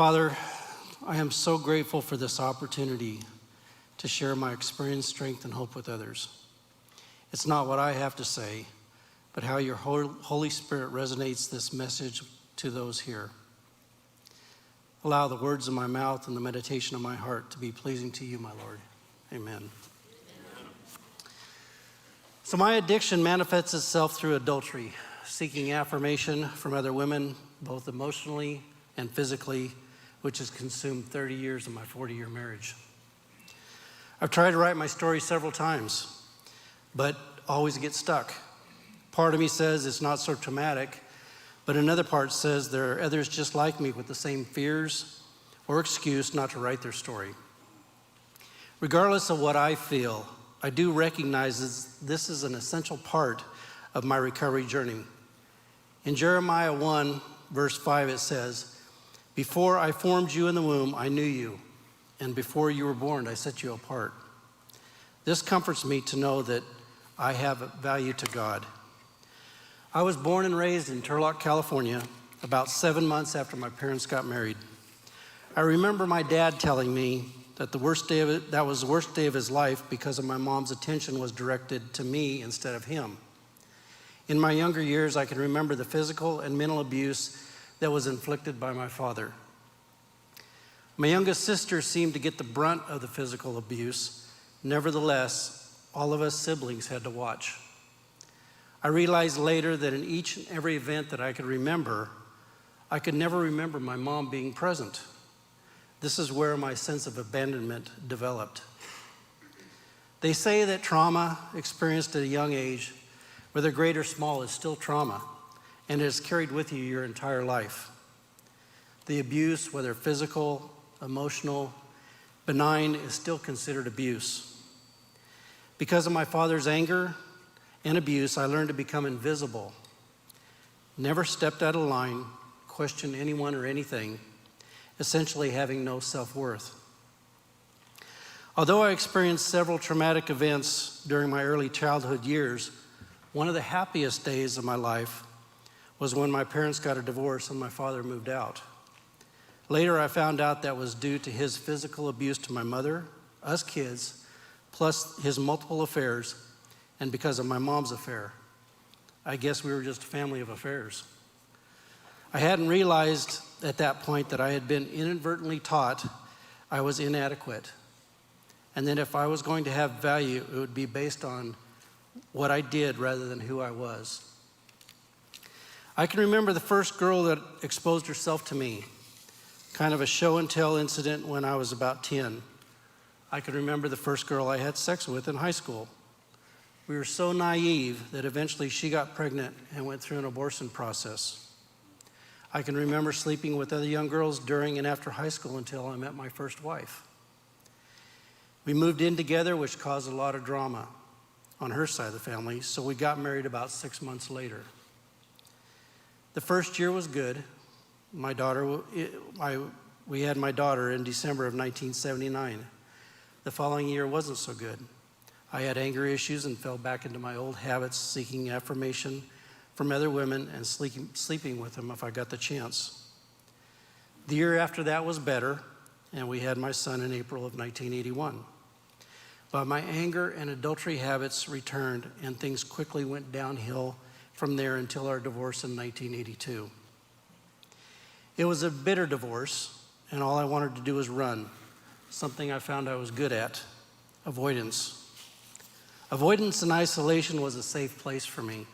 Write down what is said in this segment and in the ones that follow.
Father, I am so grateful for this opportunity to share my experience, strength, and hope with others. It's not what I have to say, but how your Holy Spirit resonates this message to those here. Allow the words of my mouth and the meditation of my heart to be pleasing to you, my Lord. Amen. So my addiction manifests itself through adultery, seeking affirmation from other women, both emotionally and physically, which has consumed 30 years of my 40-year marriage. I've tried to write my story several times, but always get stuck. Part of me says it's not so traumatic, but another part says there are others just like me with the same fears or excuse not to write their story. Regardless of what I feel, I do recognize this is an essential part of my recovery journey. In Jeremiah 1, verse 5, it says, "Before I formed you in the womb, I knew you, and before you were born, I set you apart." This comforts me to know that I have value to God. I was born and raised in Turlock, California, about 7 months after my parents got married. I remember my dad telling me that that was the worst day of his life because of my mom's attention was directed to me instead of him. In my younger years, I can remember the physical and mental abuse that was inflicted by my father. My youngest sister seemed to get the brunt of the physical abuse. Nevertheless, all of us siblings had to watch. I realized later that in each and every event that I could remember, I could never remember my mom being present. This is where my sense of abandonment developed. They say that trauma experienced at a young age, whether great or small, is still trauma and is carried with you your entire life. The abuse, whether physical, emotional, benign, is still considered abuse. Because of my father's anger and abuse, I learned to become invisible. Never stepped out of line, questioned anyone or anything, essentially having no self-worth. Although I experienced several traumatic events during my early childhood years, one of the happiest days of my life was when my parents got a divorce and my father moved out. Later, I found out that was due to his physical abuse to my mother, us kids, plus his multiple affairs, and because of my mom's affair. I guess we were just a family of affairs. I hadn't realized at that point that I had been inadvertently taught I was inadequate, and that if I was going to have value, it would be based on what I did rather than who I was. I can remember the first girl that exposed herself to me, kind of a show and tell incident when I was about 10. I can remember the first girl I had sex with in high school. We were so naive that eventually she got pregnant and went through an abortion process. I can remember sleeping with other young girls during and after high school until I met my first wife. We moved in together, which caused a lot of drama on her side of the family, so we got married about 6 months later. The first year was good. We had my daughter in December of 1979. The following year wasn't so good. I had anger issues and fell back into my old habits, seeking affirmation from other women and sleeping with them if I got the chance. The year after that was better, and we had my son in April of 1981. But my anger and adultery habits returned, and things quickly went downhill from there until our divorce in 1982. It was a bitter divorce, and all I wanted to do was run, something I found I was good at, avoidance. Avoidance and isolation was a safe place for me.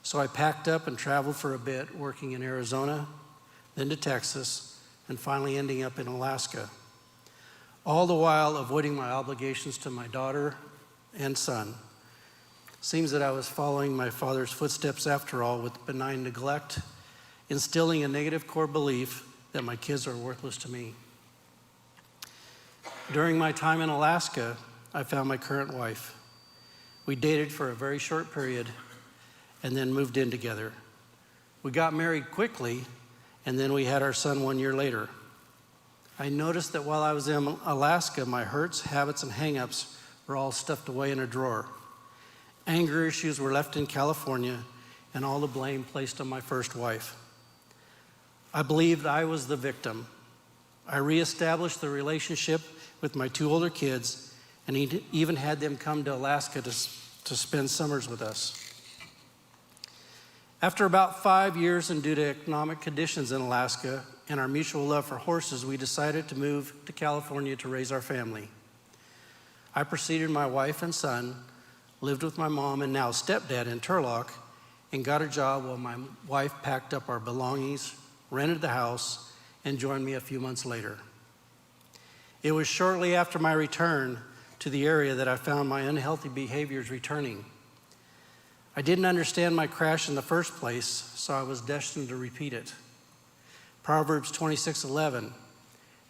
So I packed up and traveled for a bit, working in Arizona, then to Texas, and finally ending up in Alaska. All the while avoiding my obligations to my daughter and son. Seems that I was following my father's footsteps after all, with benign neglect, instilling a negative core belief that my kids are worthless to me. During my time in Alaska, I found my current wife. We dated for a very short period and then moved in together. We got married quickly, and then we had our son 1 year later. I noticed that while I was in Alaska, my hurts, habits, and hang-ups were all stuffed away in a drawer. Anger issues were left in California, and all the blame placed on my first wife. I believed I was the victim, I reestablished the relationship with my two older kids and even had them come to Alaska to spend summers with us. After about 5 years and due to economic conditions in Alaska and our mutual love for horses, we decided to move to California to raise our family. I preceded my wife and son, lived with my mom and now stepdad in Turlock, and got a job while my wife packed up our belongings, rented the house, and joined me a few months later. It was shortly after my return to the area that I found my unhealthy behaviors returning. I didn't understand my crash in the first place, so I was destined to repeat it. Proverbs 26:11,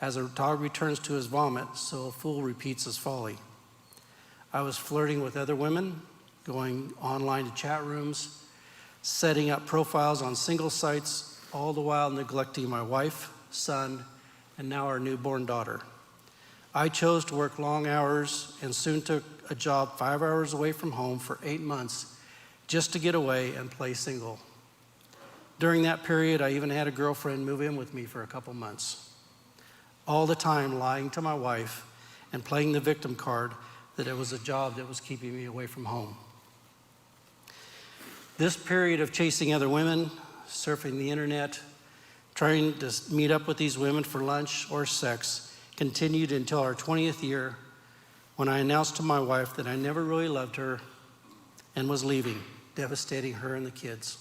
as a dog returns to his vomit, so a fool repeats his folly. I was flirting with other women, going online to chat rooms, setting up profiles on single sites, all the while neglecting my wife, son, and now our newborn daughter. I chose to work long hours and soon took a job 5 hours away from home for 8 months just to get away and play single. During that period, I even had a girlfriend move in with me for a couple months. All the time lying to my wife and playing the victim card that it was a job that was keeping me away from home. This period of chasing other women, surfing the internet, trying to meet up with these women for lunch or sex continued until our 20th year, when I announced to my wife that I never really loved her and was leaving, devastating her and the kids.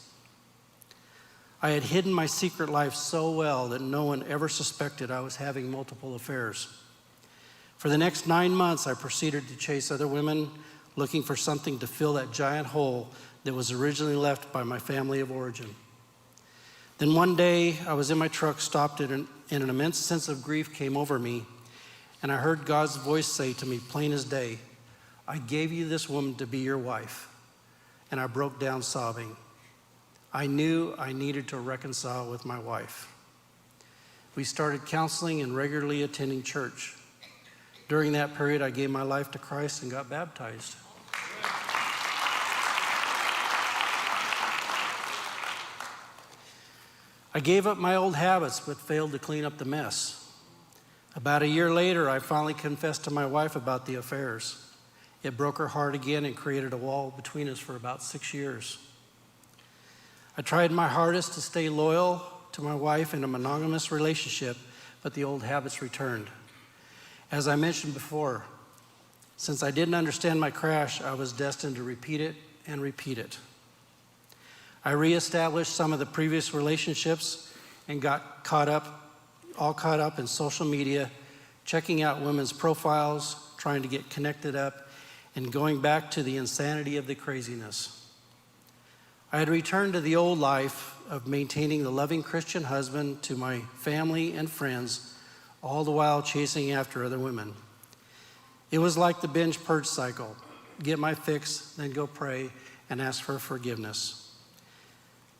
I had hidden my secret life so well that no one ever suspected I was having multiple affairs. For the next 9 months, I proceeded to chase other women, looking for something to fill that giant hole that was originally left by my family of origin. Then one day, I was in my truck, stopped, and an immense sense of grief came over me, and I heard God's voice say to me, plain as day, I gave you this woman to be your wife. And I broke down sobbing. I knew I needed to reconcile with my wife. We started counseling and regularly attending church. During that period, I gave my life to Christ and got baptized. I gave up my old habits but failed to clean up the mess. About a year later, I finally confessed to my wife about the affairs. It broke her heart again and created a wall between us for about 6 years. I tried my hardest to stay loyal to my wife in a monogamous relationship, but the old habits returned. As I mentioned before, since I didn't understand my crash, I was destined to repeat it and repeat it. I reestablished some of the previous relationships and got all caught up in social media, checking out women's profiles, trying to get connected up, and going back to the insanity of the craziness. I had returned to the old life of maintaining the loving Christian husband to my family and friends, all the while chasing after other women. It was like the binge purge cycle. Get my fix, then go pray and ask for forgiveness.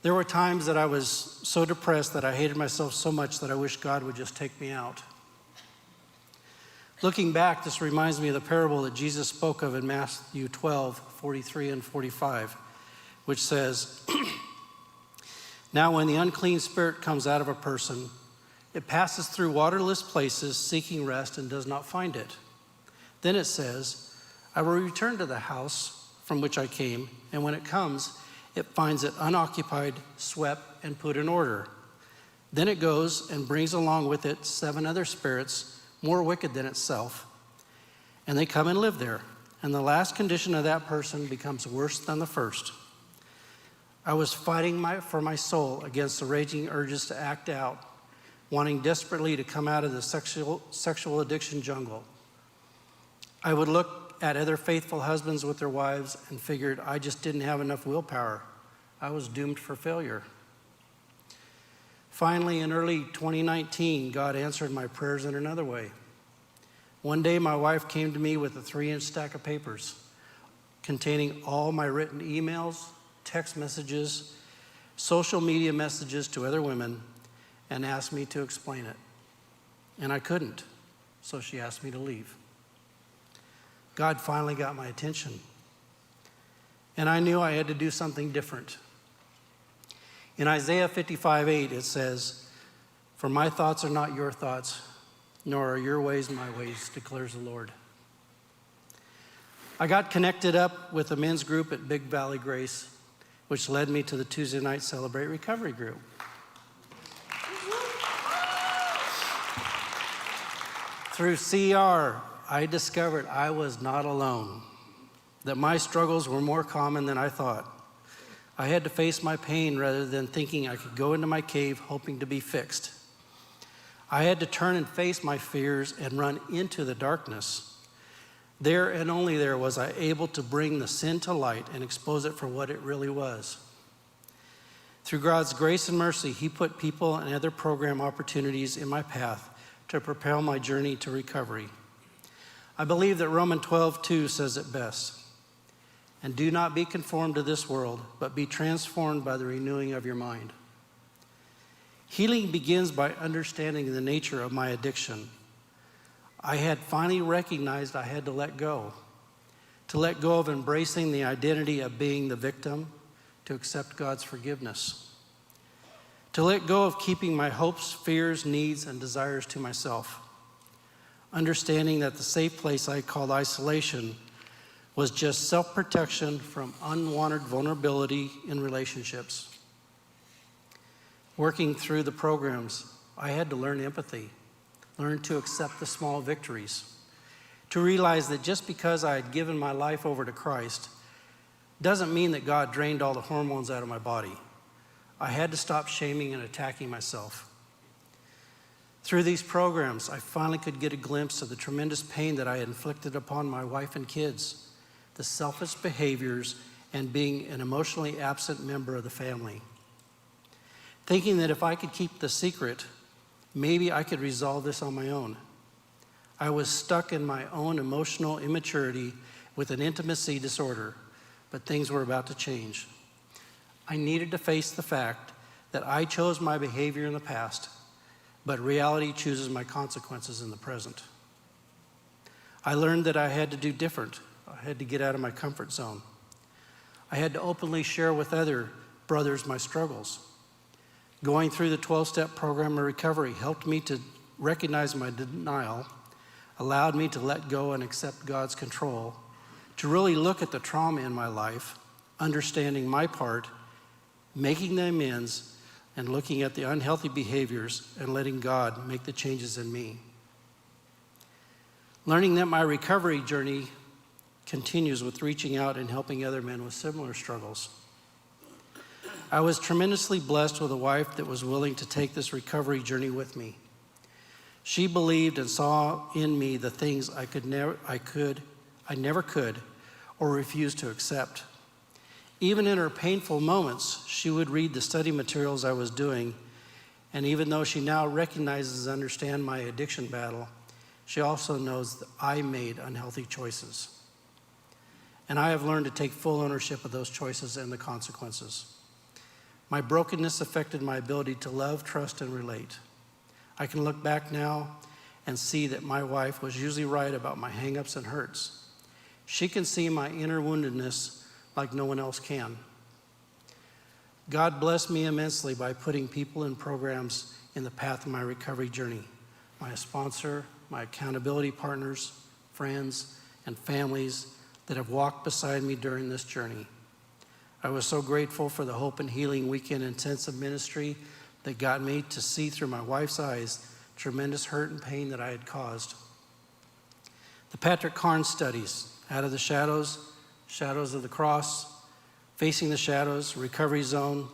There were times that I was so depressed that I hated myself so much that I wished God would just take me out. Looking back, this reminds me of the parable that Jesus spoke of in Matthew 12:43 and 45, which says, Now when the unclean spirit comes out of a person, it passes through waterless places seeking rest and does not find it. Then it says, I will return to the house from which I came, and when it comes, it finds it unoccupied, swept, and put in order. Then it goes and brings along with it 7 other spirits, more wicked than itself, and they come and live there. And the last condition of that person becomes worse than the first. I was fighting for my soul against the raging urges to act out, wanting desperately to come out of the sexual addiction jungle. I would look at other faithful husbands with their wives and figured I just didn't have enough willpower. I was doomed for failure. Finally, in early 2019, God answered my prayers in another way. One day, my wife came to me with a 3-inch stack of papers containing all my written emails, text messages, social media messages to other women, and asked me to explain it. And I couldn't, so she asked me to leave. God finally got my attention, and I knew I had to do something different. In Isaiah 55:8, it says, For my thoughts are not your thoughts, nor are your ways my ways, declares the Lord. I got connected up with a men's group at Big Valley Grace, which led me to the Tuesday night Celebrate Recovery group. Through CR, I discovered I was not alone, that my struggles were more common than I thought. I had to face my pain rather than thinking I could go into my cave hoping to be fixed. I had to turn and face my fears and run into the darkness. There and only there was I able to bring the sin to light and expose it for what it really was. Through God's grace and mercy, He put people and other program opportunities in my path to propel my journey to recovery. I believe that Romans 12:2 says it best. And do not be conformed to this world, but be transformed by the renewing of your mind. Healing begins by understanding the nature of my addiction. I had finally recognized I had to let go of embracing the identity of being the victim, to accept God's forgiveness, to let go of keeping my hopes, fears, needs, and desires to myself, understanding that the safe place I called isolation was just self-protection from unwanted vulnerability in relationships. Working through the programs, I had to learn empathy, learn to accept the small victories, to realize that just because I had given my life over to Christ doesn't mean that God drained all the hormones out of my body. I had to stop shaming and attacking myself. Through these programs, I finally could get a glimpse of the tremendous pain that I had inflicted upon my wife and kids, the selfish behaviors, and being an emotionally absent member of the family. Thinking that if I could keep the secret, maybe I could resolve this on my own. I was stuck in my own emotional immaturity with an intimacy disorder, but things were about to change. I needed to face the fact that I chose my behavior in the past, but reality chooses my consequences in the present. I learned that I had to do different. I had to get out of my comfort zone. I had to openly share with other brothers my struggles. Going through the 12-step program of recovery helped me to recognize my denial, allowed me to let go and accept God's control, to really look at the trauma in my life, understanding my part, making the amends, and looking at the unhealthy behaviors and letting God make the changes in me. Learning that my recovery journey continues with reaching out and helping other men with similar struggles. I was tremendously blessed with a wife that was willing to take this recovery journey with me. She believed and saw in me the things I never could or refused to accept. Even in her painful moments, she would read the study materials I was doing, and even though she now recognizes and understands my addiction battle, she also knows that I made unhealthy choices. And I have learned to take full ownership of those choices and the consequences. My brokenness affected my ability to love, trust, and relate. I can look back now and see that my wife was usually right about my hang-ups and hurts. She can see my inner woundedness like no one else can. God blessed me immensely by putting people and programs in the path of my recovery journey. My sponsor, my accountability partners, friends, and families that have walked beside me during this journey. I was so grateful for the Hope and Healing Weekend Intensive Ministry that got me to see through my wife's eyes tremendous hurt and pain that I had caused. The Patrick Carnes studies, Out of the Shadows, Shadows of the Cross, Facing the Shadows, Recovery Zone,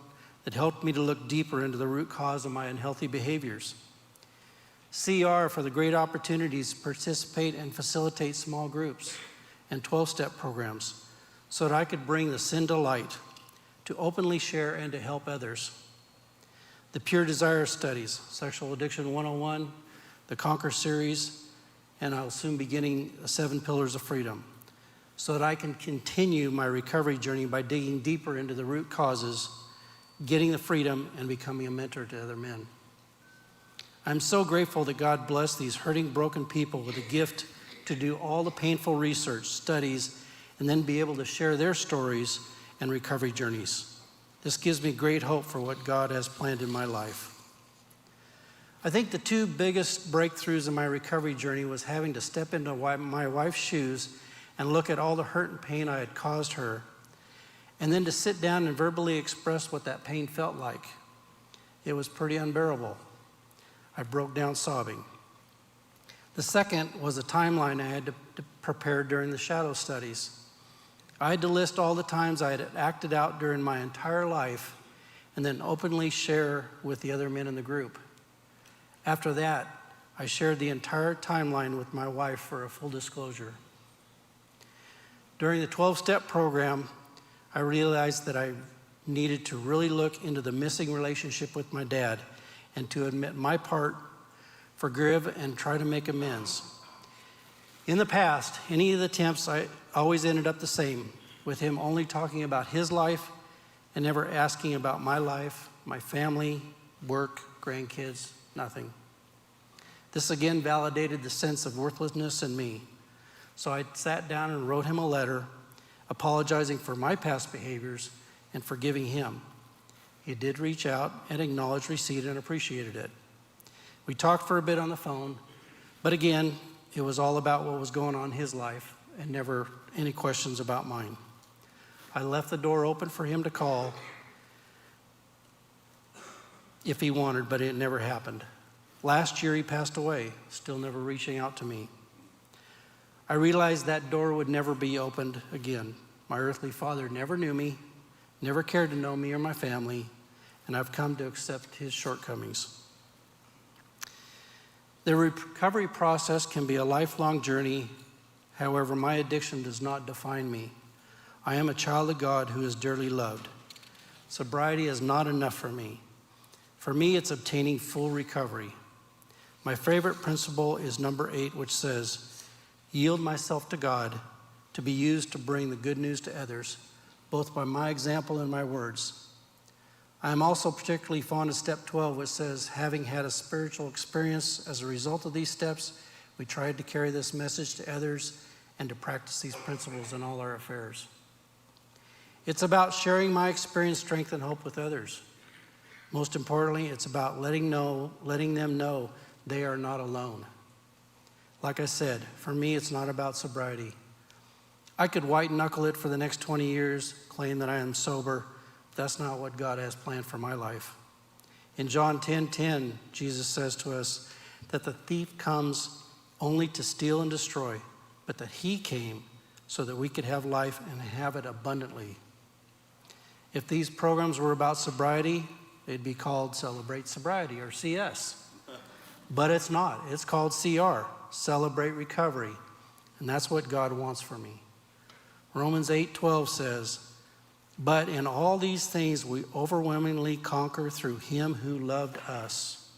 that helped me to look deeper into the root cause of my unhealthy behaviors. CR for the great opportunities to participate and facilitate small groups and 12-step programs so that I could bring the sin to light, to openly share and to help others. The Pure Desire studies, Sexual Addiction 101, the Conquer series, and I'll soon be beginning 7 Pillars of Freedom, so that I can continue my recovery journey by digging deeper into the root causes, getting the freedom, and becoming a mentor to other men. I'm so grateful that God blessed these hurting, broken people with a gift to do all the painful research, studies, and then be able to share their stories and recovery journeys. This gives me great hope for what God has planned in my life. I think the two biggest breakthroughs in my recovery journey was having to step into my wife's shoes and look at all the hurt and pain I had caused her, and then to sit down and verbally express what that pain felt like. It was pretty unbearable. I broke down sobbing. The second was a timeline I had to prepare during the shadow studies. I had to list all the times I had acted out during my entire life and then openly share with the other men in the group. After that, I shared the entire timeline with my wife for a full disclosure. During the 12-step program, I realized that I needed to really look into the missing relationship with my dad and to admit my part, forgive, and try to make amends. In the past, any of the attempts, I always ended up the same, with him only talking about his life and never asking about my life, my family, work, grandkids, nothing. This again validated the sense of worthlessness in me. So I sat down and wrote him a letter apologizing for my past behaviors and forgiving him. He did reach out and acknowledge receipt and appreciated it. We talked for a bit on the phone, but again, it was all about what was going on in his life and never any questions about mine. I left the door open for him to call if he wanted, but it never happened. Last year he passed away, still never reaching out to me. I realized that door would never be opened again. My earthly father never knew me, never cared to know me or my family, and I've come to accept his shortcomings. The recovery process can be a lifelong journey. However, my addiction does not define me. I am a child of God who is dearly loved. Sobriety is not enough for me. For me, it's obtaining full recovery. My favorite principle is number 8, which says, yield myself to God to be used to bring the good news to others, both by my example and my words. I am also particularly fond of step 12, which says, having had a spiritual experience as a result of these steps, we tried to carry this message to others and to practice these principles in all our affairs. It's about sharing my experience, strength, and hope with others. Most importantly, it's about letting them know they are not alone. Like I said, for me, it's not about sobriety. I could white knuckle it for the next 20 years, claim that I am sober. That's not what God has planned for my life. In John 10:10, Jesus says to us that the thief comes only to steal and destroy, but that he came so that we could have life and have it abundantly. If these programs were about sobriety, they'd be called Celebrate Sobriety, or CS. But it's not. It's called CR, Celebrate Recovery. And that's what God wants for me. Romans 8:12 says, but in all these things we overwhelmingly conquer through him who loved us.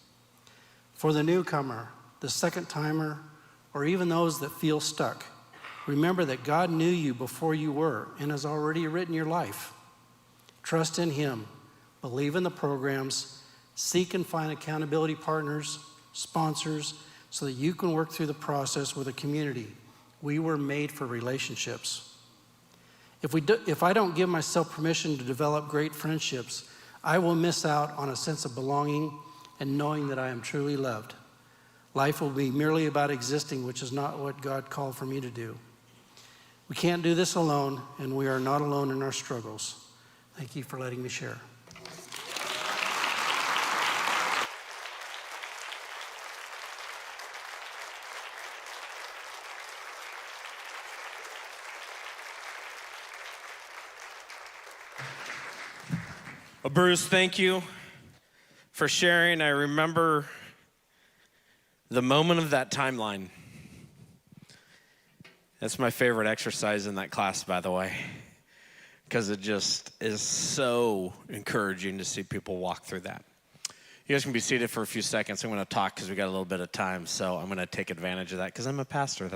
For the newcomer, the second timer, or even those that feel stuck, remember that God knew you before you were and has already written your life. Trust in him, believe in the programs, seek and find accountability partners, sponsors, so that you can work through the process with a community. We were made for relationships. If I don't give myself permission to develop great friendships, I will miss out on a sense of belonging and knowing that I am truly loved. Life will be merely about existing, which is not what God called for me to do. We can't do this alone, and we are not alone in our struggles. Thank you for letting me share. Well, Bruce, thank you for sharing. I remember the moment of that timeline. That's my favorite exercise in that class, by the way, because it just is so encouraging to see people walk through that. You guys can be seated for a few seconds. I'm going to talk because we got a little bit of time, so I'm going to take advantage of that because I'm a pastor.